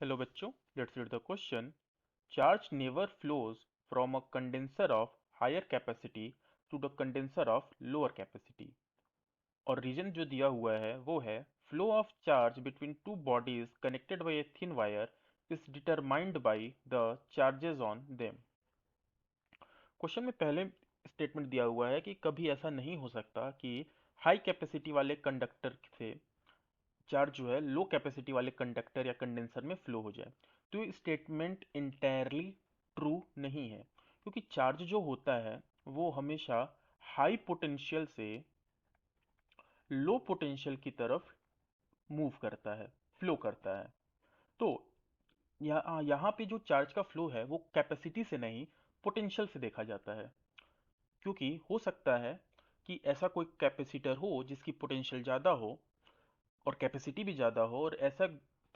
Hello बच्चों, let's read the question. Charge never flows from a condenser of higher capacity to the condenser of lower capacity. और reason जो दिया हुआ है वो है flow of charge between two bodies connected by a thin wire is determined by the charges on them. Question में पहले statement दिया हुआ है कि कभी ऐसा नहीं हो सकता कि हाई कैपेसिटी वाले कंडक्टर से चार्ज जो है लो कैपेसिटी वाले कंडक्टर या कंडेंसर में फ्लो हो जाए। तो ये स्टेटमेंट इंटायरली ट्रू नहीं है, क्योंकि चार्ज जो होता है वो हमेशा हाई पोटेंशियल से लो पोटेंशियल की तरफ मूव करता है, फ्लो करता है। तो यहाँ पे जो चार्ज का फ्लो है वो कैपेसिटी से नहीं, पोटेंशियल से देखा जाता है। क्योंकि हो सकता है कि ऐसा कोई कैपेसिटर हो जिसकी पोटेंशियल ज़्यादा हो और कैपेसिटी भी ज़्यादा हो, और ऐसा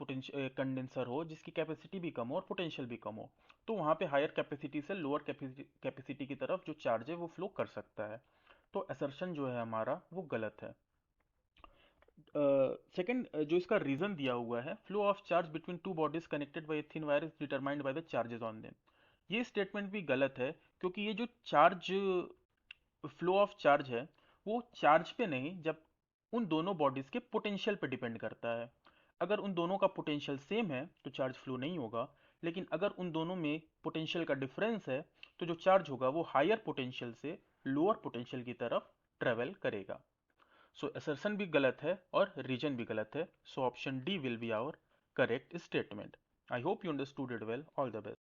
कंडेंसर हो जिसकी कैपेसिटी भी कम हो और पोटेंशियल भी कम हो। तो वहाँ पे हायर कैपेसिटी से लोअर कैपेसिटी की तरफ जो चार्ज है वो फ्लो कर सकता है। तो असर्शन जो है हमारा वो गलत है। सेकंड, जो इसका रीजन दिया हुआ है, flow of charge between two bodies connected by a thin wire is determined by the charges on them. ये स्टेटमेंट भी गलत है, क्योंकि ये जो चार्ज फ्लो ऑफ चार्ज है वो चार्ज पे नहीं, जब उन दोनों बॉडीज के पोटेंशियल पे डिपेंड करता है। अगर उन दोनों का पोटेंशियल सेम है तो चार्ज फ्लो नहीं होगा, लेकिन अगर उन दोनों में पोटेंशियल का डिफरेंस है तो जो चार्ज होगा वो हायर पोटेंशियल से लोअर पोटेंशियल की तरफ ट्रेवल करेगा। सो असर्शन भी गलत है और रीजन भी गलत है। So option D will be our correct statement. I hope you understood it well. All the best.